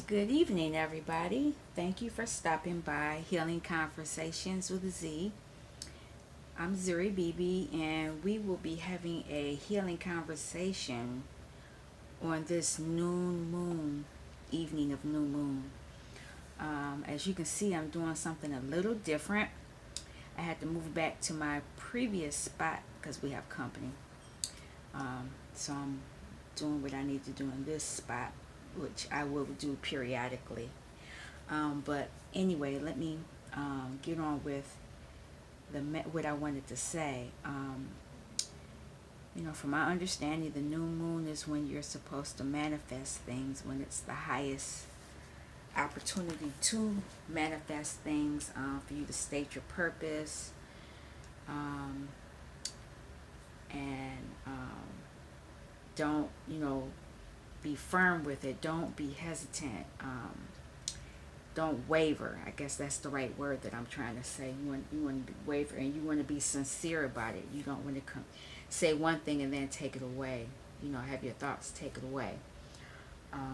Good evening, everybody. Thank you for stopping by Healing Conversations with Z. I'm Zuri Bibi, and we will be having a healing conversation on this noon moon, evening of new moon. As you can see, I'm doing something a little different. I had to move back to my previous spot because we have company. So I'm doing what I need to do in this spot, which I will do periodically. But anyway, let me get on with what I wanted to say. From my understanding, the new moon is when you're supposed to manifest things, when it's the highest opportunity to manifest things, for you to state your purpose, um, and don't, be firm with it. Don't be hesitant. Don't waver. I guess that's the right word that I'm trying to say. You want to waver, and you want to be sincere about it. You don't want to say one thing and then take it away. Have your thoughts take it away.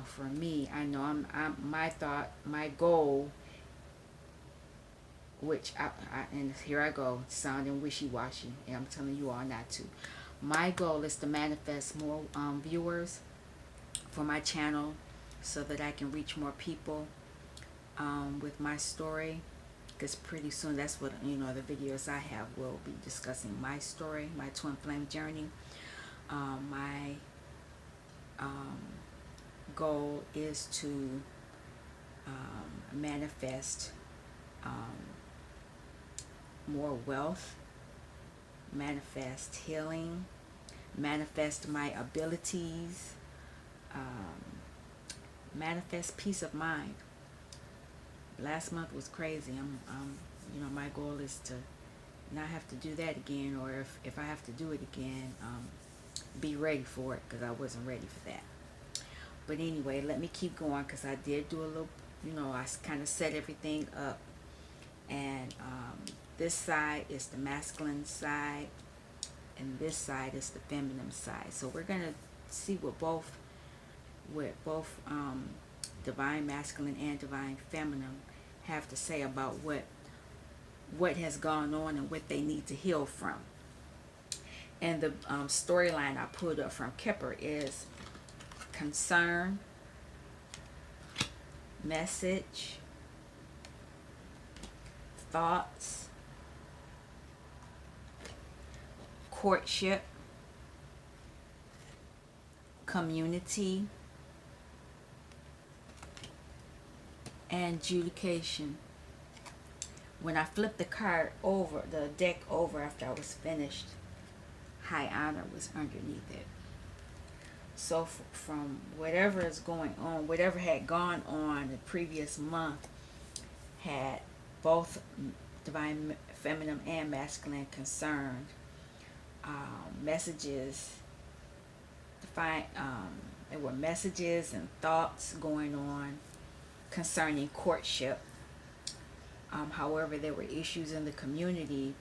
For me, I know my goal, which and here I go sounding wishy-washy, and I'm telling you all not to. My goal is to manifest more viewers for my channel, so that I can reach more people with my story, because pretty soon that's what the videos I have will be discussing my story, my twin flame journey. My goal is to manifest um, more wealth, manifest healing, manifest my abilities, um, manifest peace of mind. Last month was crazy. My goal is to not have to do that again, or if I have to do it again, be ready for it, because I wasn't ready for that. But anyway, let me keep going, because I did do a little, I kind of set everything up. And this side is the masculine side, and this side is the feminine side. So we're going to see what both divine masculine and divine feminine have to say about what has gone on and what they need to heal from. And the storyline I pulled up from Kepler is concern, message, thoughts, courtship, community, and adjudication. When I flipped the deck over after I was finished, high honor was underneath it. So from whatever is going on, whatever had gone on the previous month, had both divine feminine and masculine concerned, messages, define, there were messages and thoughts going on concerning courtship. However, there were issues in the community,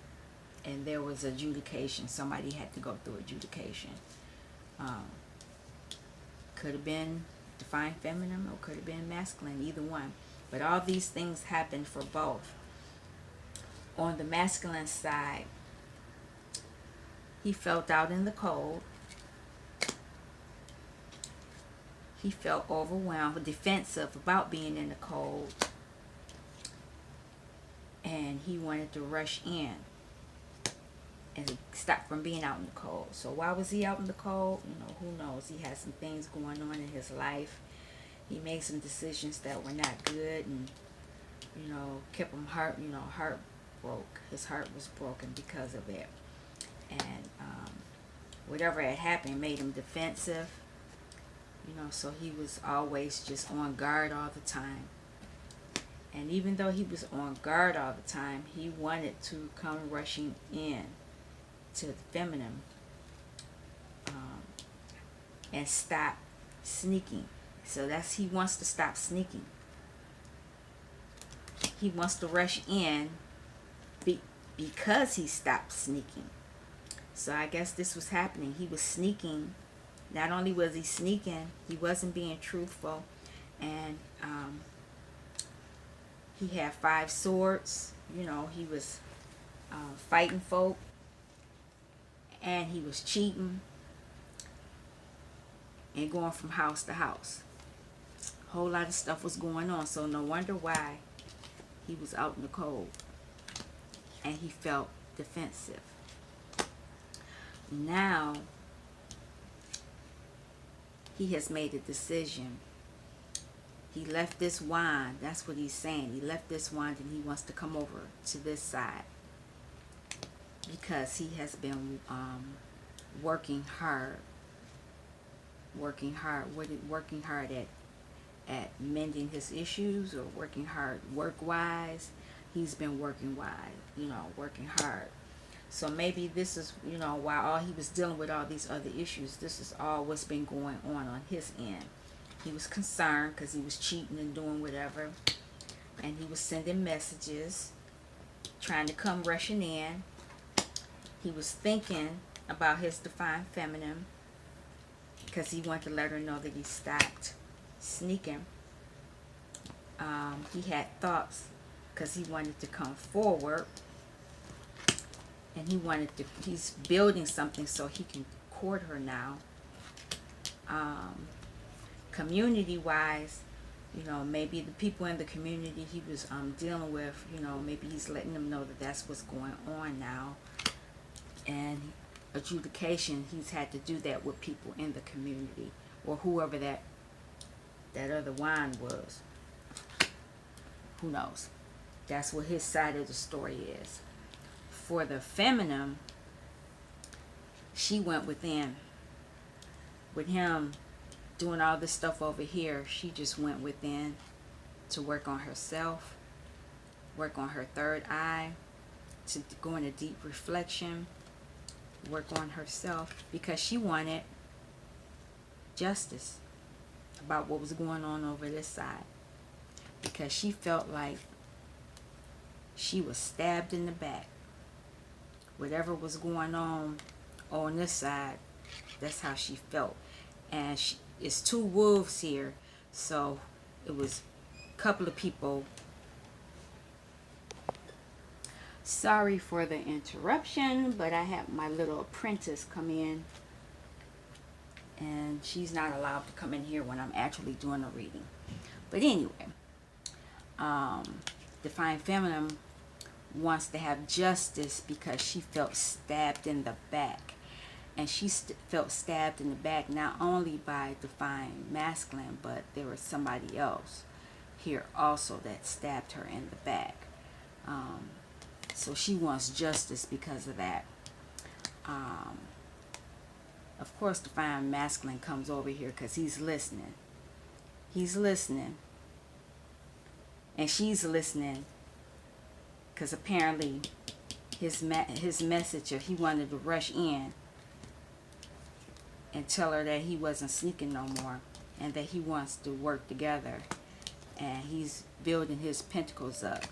and there was adjudication. Somebody had to go through adjudication. Um, could have been divine feminine, or could have been masculine, either one. But all these things happened for both. On the masculine side, he felt out in the cold. He felt overwhelmed, defensive about being in the cold, and he wanted to rush in and stop from being out in the cold. So why was he out in the cold? Who knows? He had some things going on in his life. He made some decisions that were not good, and kept him heart broke. His heart was broken because of it. And whatever had happened made him defensive. So he was always just on guard all the time. And even though he was on guard all the time, he wanted to come rushing in to the feminine, and stop sneaking. So he wants to stop sneaking. He wants to rush in because he stopped sneaking. So I guess this was happening. He was sneaking. Not only was he sneaking, he wasn't being truthful, And he had 5 swords. He was fighting folk, and he was cheating and going from house to house. A whole lot of stuff was going on, so no wonder why he was out in the cold, and he felt defensive. Now he has made a decision. He left this wand. That's what he's saying. He left this wand and he wants to come over to this side because he has been working hard at mending his issues, or working hard work wise. He's been working working hard. So maybe this is, while all he was dealing with all these other issues, this is all what's been going on his end. He was concerned because he was cheating and doing whatever, and he was sending messages, trying to come rushing in. He was thinking about his divine feminine because he wanted to let her know that he stopped sneaking. He had thoughts because he wanted to come forward, and he's building something so he can court her now. Community wise, maybe the people in the community he was dealing with, maybe he's letting them know that that's what's going on now. And adjudication, he's had to do that with people in the community, or whoever that other wine was. Who knows? That's what his side of the story is. For the feminine, she went within. With him doing all this stuff over here, she just went within to work on herself, work on her third eye, to go into deep reflection, work on herself, because she wanted justice about what was going on over this side, because she felt like she was stabbed in the back. Whatever was going on this side, that's how she felt. And it's 2 wolves here, so it was a couple of people. Sorry for the interruption, but I have my little apprentice come in, and she's not allowed to come in here when I'm actually doing a reading. But anyway, Divine Feminine wants to have justice because she felt stabbed in the back. And she felt stabbed in the back not only by Divine Masculine, but there was somebody else here also that stabbed her in the back. So she wants justice because of that. Of course, Divine Masculine comes over here because he's listening. He's listening. And she's listening because apparently his message, if he wanted to rush in and tell her that he wasn't sneaking no more, and that he wants to work together, and he's building his pentacles up.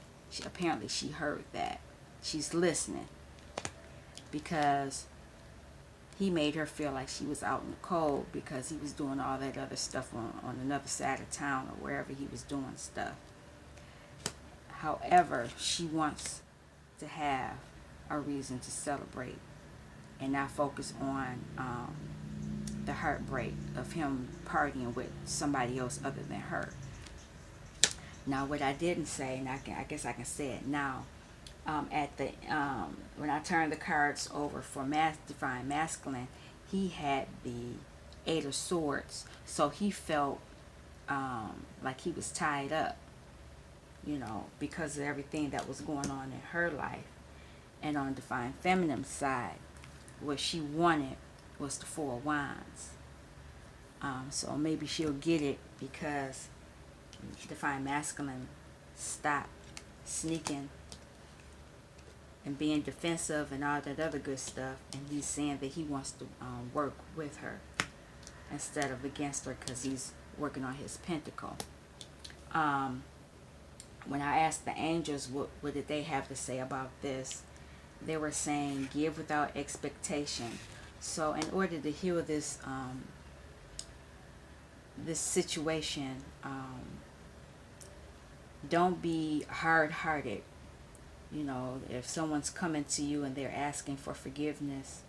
Apparently she heard that. She's listening because he made her feel like she was out in the cold because he was doing all that other stuff on another side of town, or wherever he was doing stuff. However, she wants to have a reason to celebrate and not focus on the heartbreak of him partying with somebody else other than her. Now, what I didn't say, and I guess I can say it now, when I turned the cards over for Divine Masculine, he had the 8 of Swords, so he felt like he was tied up, because of everything that was going on in her life. And on Divine Feminine's side, what she wanted was the 4 of Wands. So maybe she'll get it because Divine Masculine stopped sneaking and being defensive and all that other good stuff, and he's saying that he wants to work with her instead of against her because he's working on his pentacle. When I asked the angels what did they have to say about this, they were saying give without expectation. So in order to heal this this situation. Don't be hard-hearted. You know, if someone's coming to you and they're asking for forgiveness,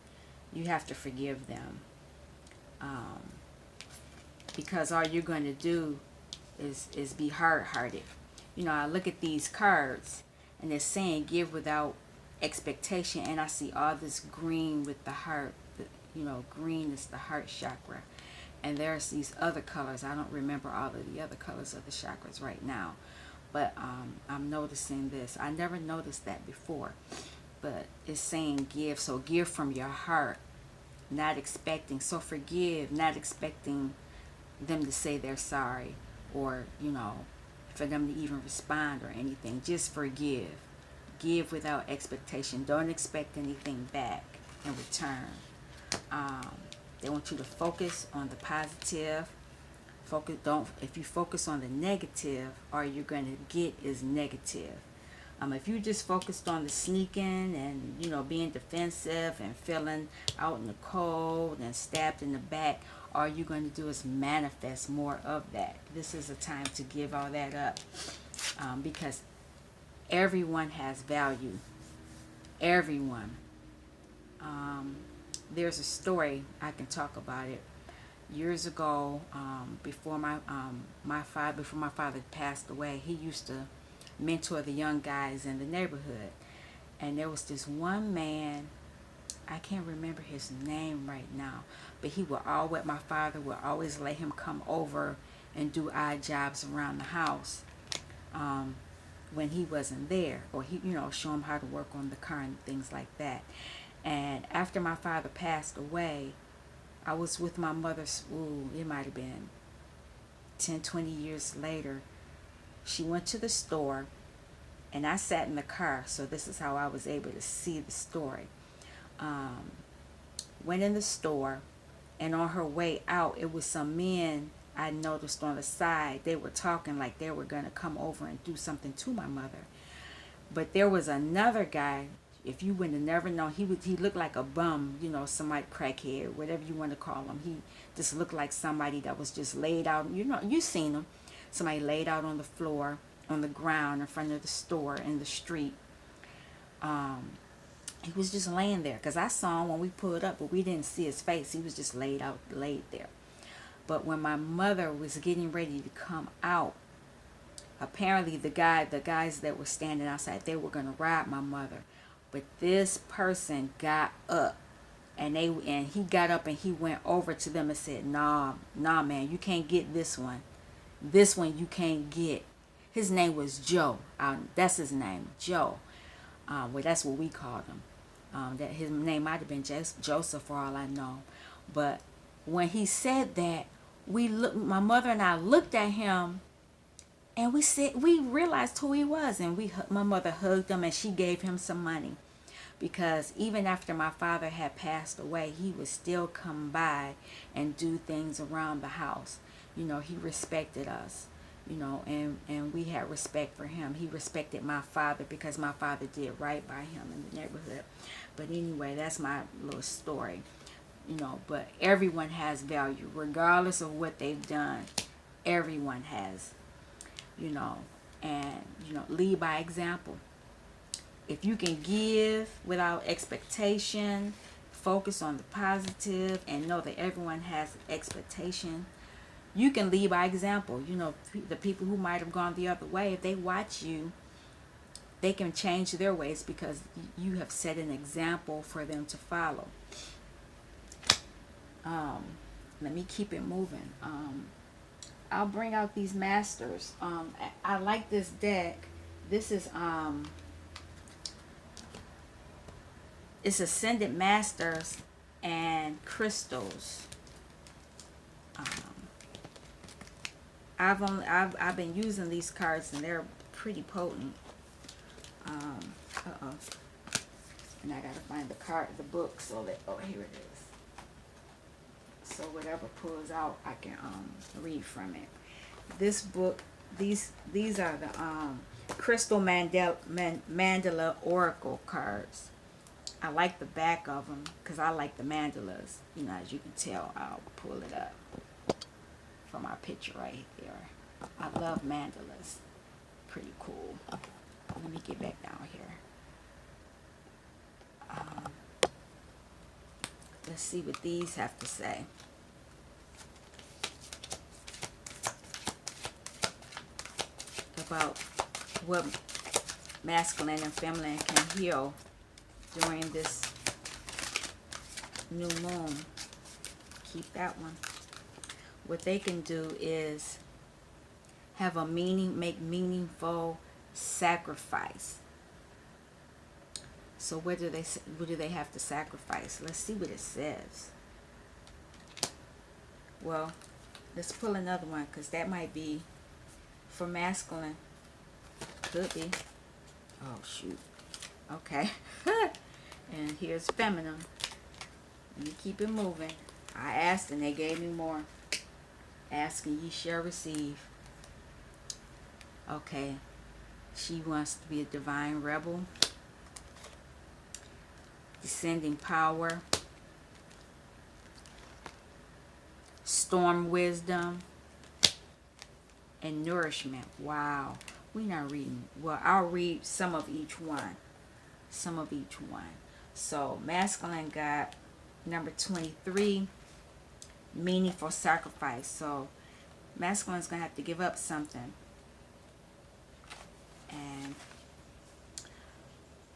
you have to forgive them. Um, because all you're going to do is be hard-hearted. You know, I look at these cards and they're saying give without expectation, and I see all this green with the heart. You know, green is the heart chakra, and there's these other colors. I don't remember all of the other colors of the chakras right now, but I'm noticing this. I never noticed that before, but it's saying give. So give from your heart, not expecting. So forgive, not expecting them to say they're sorry, or you know, for them to even respond or anything. Just forgive. Give without expectation. Don't expect anything back in return. um, they want you to focus on the positive. Focus. Don't. If you focus on the negative, all you're going to get is negative. If you just focused on the sneaking and you know being defensive and feeling out in the cold and stabbed in the back, all you're going to do is manifest more of that. This is a time to give all that up, because everyone has value. Everyone. There's a story I can talk about it. Years ago, before my father passed away, he used to mentor the young guys in the neighborhood, and there was this one man. I can't remember his name right now, but my father would always let him come over and do odd jobs around the house, when he wasn't there, or he, you know, show him how to work on the car and things like that. And after my father passed away, I was with my mother. Ooh, it might have been 10, 20 years later. She went to the store, and I sat in the car, so this is how I was able to see the story. Um, Went in the store, and on her way out, it was some men I noticed on the side. They were talking like they were going to come over and do something to my mother. But there was another guy. If you would have never known, he looked like a bum, you know, somebody crackhead, whatever you want to call him. He just looked like somebody that was just laid out. You know, you seen him. Somebody laid out on the floor, on the ground in front of the store in the street. He was just laying there because I saw him when we pulled up, but we didn't see his face. He was just laid there. But when my mother was getting ready to come out, apparently the guys that were standing outside, they were gonna rob my mother. But this person got up, and he got up and he went over to them and said, "Nah, man, you can't get this one. This one you can't get." His name was Joe. That's his name, Joe. Well, that's what we called him. That his name might have been Joseph, for all I know. But when he said that, my mother and I looked at him, and we realized who he was, and my mother hugged him and she gave him some money, because even after my father had passed away, he would still come by and do things around the house. You know, he respected us, you know, and we had respect for him. He respected my father because my father did right by him in the neighborhood. But anyway, that's my little story, you know. But everyone has value regardless of what they've done. Everyone has, you know, and you know, lead by example. If you can give without expectation, focus on the positive, and know that everyone has expectation, you can lead by example. You know, the people who might have gone the other way, if they watch you, they can change their ways because you have set an example for them to follow. Let me keep it moving. I'll bring out these masters. I like this deck. This is it's Ascended Masters and Crystals. I've been using these cards, and they're pretty potent. And I gotta find the book, so that, oh, here it is. So whatever pulls out, I can read from it. This book, these are the Crystal Mandala Oracle cards. I like the back of them because I like the mandalas. You know, as you can tell, I'll pull it up. from our picture right there. I love mandalas. Pretty cool. Let me get back down here. Let's see what these have to say. About what masculine and feminine can heal during this new moon. Keep that one. What they can do is have a make meaningful sacrifice. So what do they have to sacrifice? Let's see what it says. Well, let's pull another one, because that might be for masculine. Could be. Oh shoot. Okay. And here's feminine. Let me keep it moving. I asked and they gave me more. Asking ye shall receive. Okay. She wants to be a divine rebel. Descending power. Storm wisdom. And nourishment. Wow. We're not reading. Well, I'll read some of each one. Some of each one. So, masculine got number 23. Meaningful sacrifice. So, masculine's going to have to give up something. And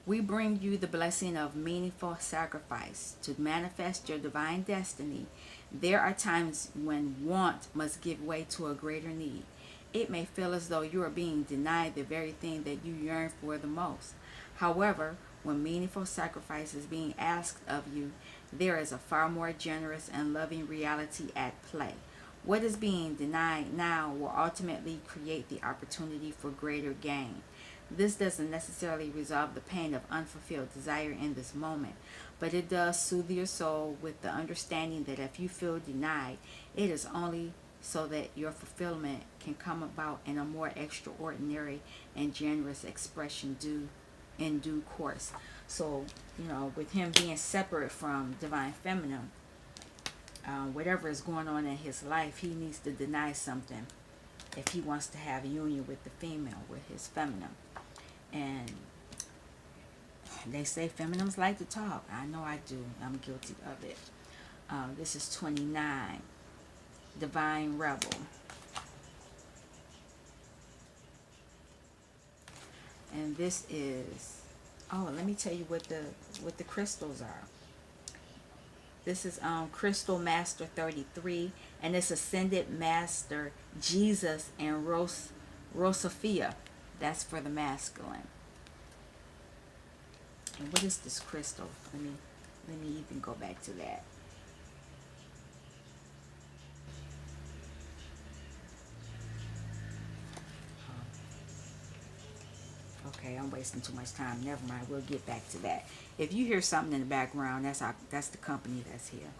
we bring you the blessing of meaningful sacrifice to manifest your divine destiny. There are times when want must give way to a greater need. It may feel as though you are being denied the very thing that you yearn for the most. However, when meaningful sacrifice is being asked of you, there is a far more generous and loving reality at play. What is being denied now will ultimately create the opportunity for greater gain. This doesn't necessarily resolve the pain of unfulfilled desire in this moment, but it does soothe your soul with the understanding that if you feel denied, it is only so that your fulfillment can come about in a more extraordinary and generous expression in due course. So, with him being separate from divine feminine, whatever is going on in his life, he needs to deny something if he wants to have union with the female, with his feminine. And they say feminines like to talk. I know I do. I'm guilty of it. This is 29. Divine Rebel. And this is, let me tell you what the crystals are. This is Crystal Master 33, and it's Ascended Master Jesus and Rosafia. That's for the masculine. And what is this crystal? Let me even go back to that. Okay, I'm wasting too much time. Never mind. We'll get back to that. If you hear something in the background, that's the company that's here.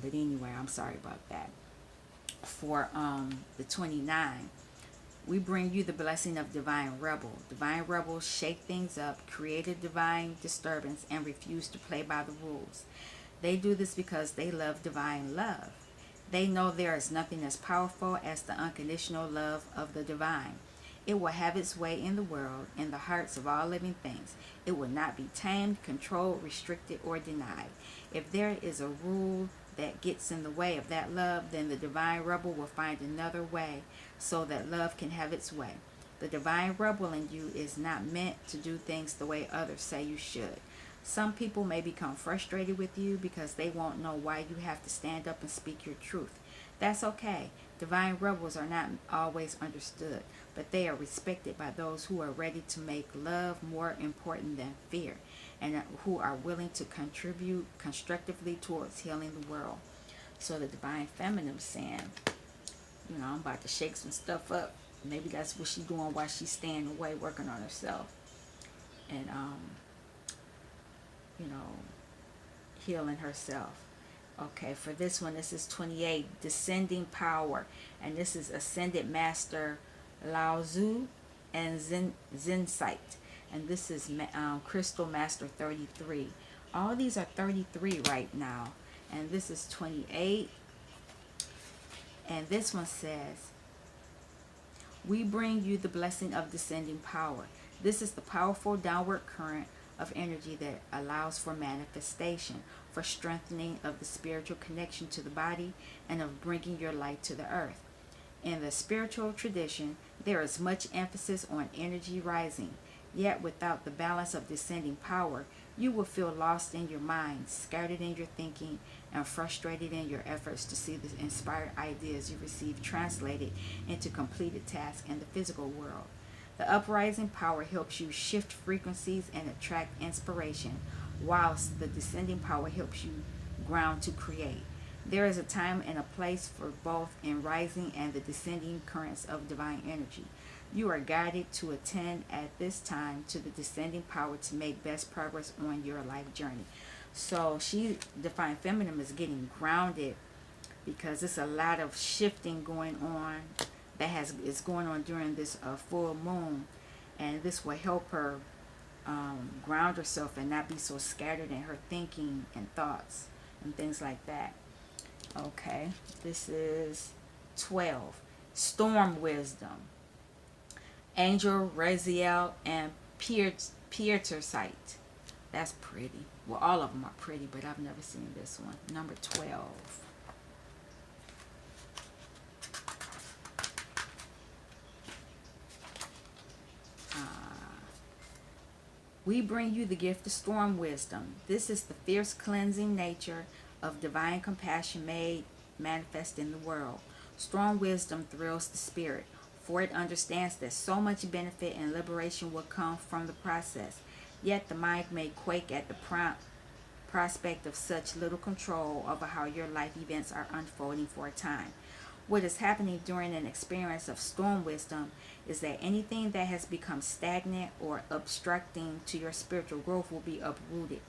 But anyway, I'm sorry about that. For the 29, we bring you the blessing of Divine Rebel. Divine Rebels shake things up, create a divine disturbance, and refuse to play by the rules. They do this because they love divine love. They know there is nothing as powerful as the unconditional love of the divine. It will have its way in the world, in the hearts of all living things. It will not be tamed, controlled, restricted, or denied. If there is a rule that gets in the way of that love, then the divine rebel will find another way so that love can have its way. The divine rebel in you is not meant to do things the way others say you should. Some people may become frustrated with you because they won't know why you have to stand up and speak your truth. That's okay. Divine rebels are not always understood, but they are respected by those who are ready to make love more important than fear, and who are willing to contribute constructively towards healing the world. So the divine feminine saying, I'm about to shake some stuff up. Maybe that's what she's doing while she's staying away working on herself. And, healing herself. Okay, for this one, this is 28, Descending Power. And this is Ascended Master Lao Tzu and Zensight. And this is Crystal Master 33. All these are 33 right now. And this is 28. And this one says, we bring you the blessing of descending power. This is the powerful downward current of energy that allows for manifestation, for strengthening of the spiritual connection to the body, and of bringing your light to the earth. In the spiritual tradition, there is much emphasis on energy rising, yet without the balance of descending power, you will feel lost in your mind, scattered in your thinking, and frustrated in your efforts to see the inspired ideas you receive translated into completed tasks in the physical world. The uprising power helps you shift frequencies and attract inspiration, whilst the descending power helps you ground to create. There is a time and a place for both in rising and the descending currents of divine energy. You are guided to attend at this time to the descending power to make best progress on your life journey. So she defined feminine as getting grounded because there's a lot of shifting going on is going on during this full moon, and this will help her ground herself and not be so scattered in her thinking and thoughts and things like that. Okay, this is 12. Storm wisdom. Angel Raziel and Pieter Sight. That's pretty. Well, all of them are pretty, but I've never seen this one. Number 12. We bring you the gift of storm wisdom. This is the fierce cleansing nature of divine compassion made manifest in the world. Storm wisdom thrills the spirit, for it understands that so much benefit and liberation will come from the process. Yet the mind may quake at the prospect of such little control over how your life events are unfolding for a time. What is happening during an experience of storm wisdom is that anything that has become stagnant or obstructing to your spiritual growth will be uprooted.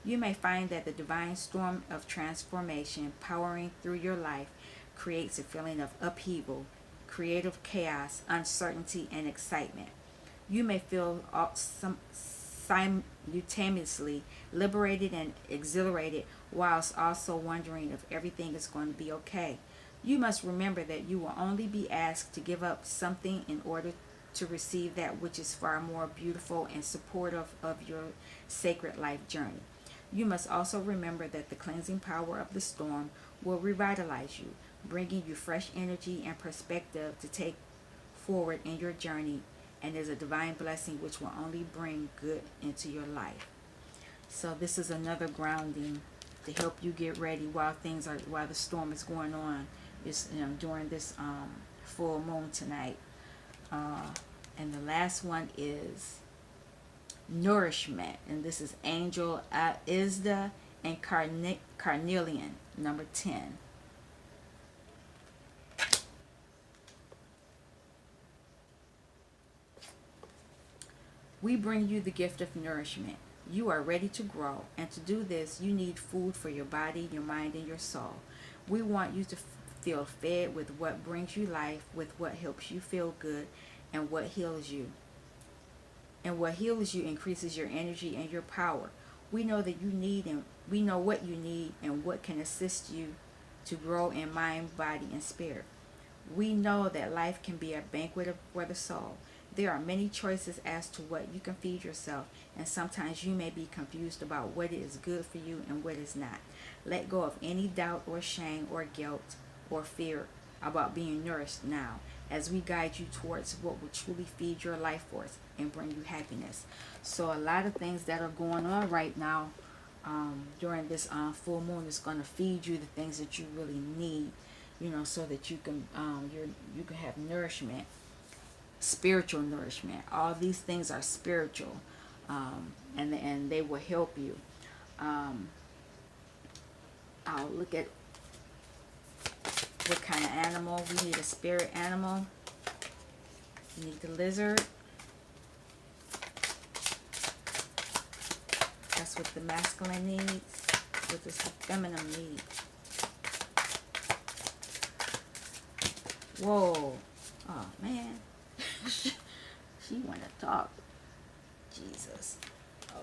You may find that the divine storm of transformation powering through your life creates a feeling of upheaval, creative chaos, uncertainty, and excitement. You may feel simultaneously liberated and exhilarated whilst also wondering if everything is going to be okay. You must remember that you will only be asked to give up something in order to receive that which is far more beautiful and supportive of your sacred life journey. You must also remember that the cleansing power of the storm will revitalize you, bringing you fresh energy and perspective to take forward in your journey, and is a divine blessing which will only bring good into your life. So this is another grounding to help you get ready while the storm is going on. It's during this full moon tonight. And the last one is nourishment, and this is Angel Isda and Carnelian, number 10. We bring you the gift of nourishment. You are ready to grow, and to do this, you need food for your body, your mind, and your soul. We want you to feel fed with what brings you life, with what helps you feel good, and what heals you. And what heals you increases your energy and your power. We know that you need, and we know what you need and what can assist you to grow in mind, body, and spirit. We know that life can be a banquet for the soul. There are many choices as to what you can feed yourself, and sometimes you may be confused about what is good for you and what is not. Let go of any doubt or shame or guilt or fear about being nourished now, as we guide you towards what will truly feed your life force and bring you happiness. So a lot of things that are going on right now during this full moon is going to feed you the things that you really need, so that you can you can have nourishment, spiritual nourishment. All these things are spiritual, and they will help you. I'll look at what kind of animal. We need a spirit animal. We need the lizard. That's what the masculine needs. What does the feminine need? Whoa. Oh, man. She want to talk. Jesus.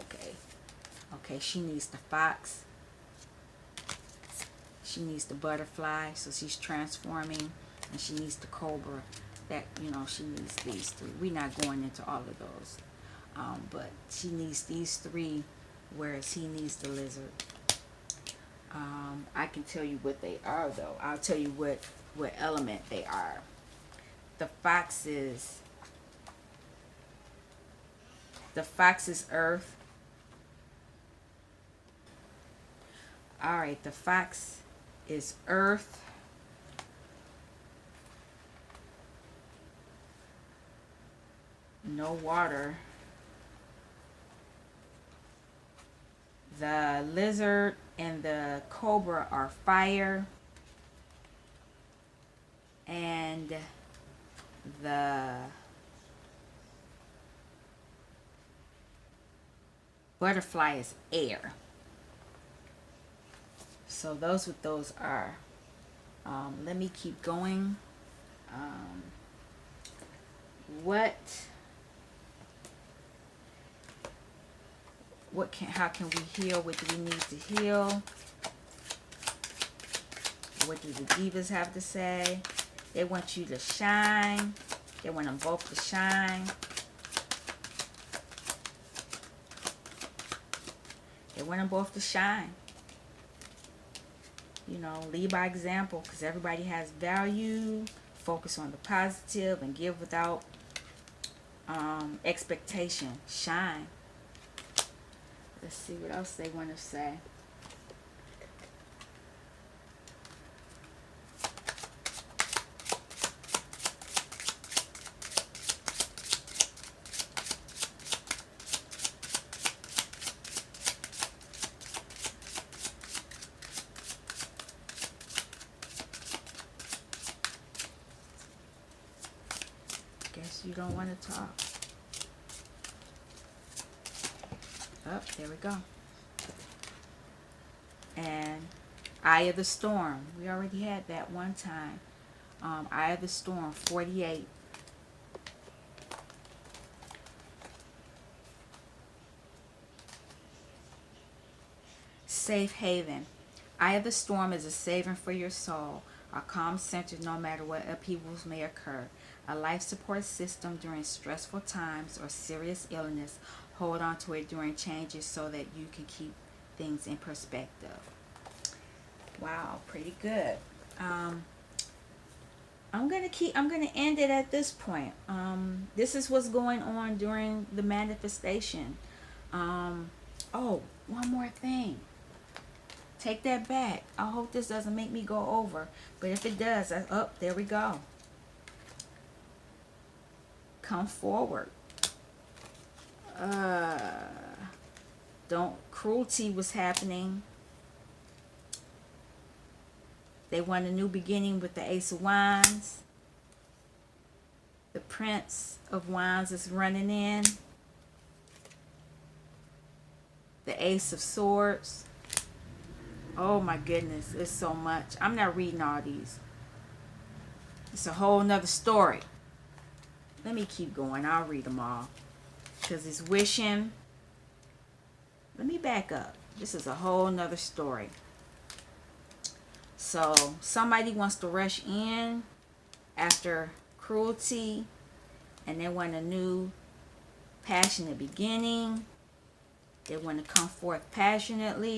Okay. Okay, she needs the fox. She needs the butterfly, so she's transforming. and she needs the cobra. That, you know, she needs these three. We're not going into all of those, but she needs these three, whereas he needs the lizard. I can tell you what they are, though. I'll tell you what element they are. The fox is earth. All right, the fox is earth. No water. The lizard and the cobra are fire. And the butterfly is air. So those what those are. Let me keep going. How can we heal? What do we need to heal? What do the divas have to say? They want you to shine. They want them both to shine. They want them both to shine. You know, lead by example, because everybody has value. Focus on the positive and give without expectation. Shine. Let's see what else they want to say. Guess you don't want to talk. Oh, there we go. And Eye of the Storm. We already had that one time. Eye of the Storm, 48. Safe haven. Eye of the Storm is a saving for your soul. A calm center no matter what upheavals may occur. A life support system during stressful times or serious illness. Hold on to it during changes so that you can keep things in perspective. Wow, pretty good. I'm gonna end it at this point. This is what's going on during the manifestation. Oh, one more thing. Take that back. I hope this doesn't make me go over, but if it does, there we go. Come forward. Cruelty was happening. They want a new beginning with the Ace of Wands. The Prince of Wands is running in. The Ace of Swords. Oh my goodness, it's so much. I'm not reading all these. It's a whole nother story. Let me keep going. I'll read them all. Because he's wishing. Let me back up. This is a whole nother story. So somebody wants to rush in after cruelty, and they want a new passionate beginning. They want to come forth passionately.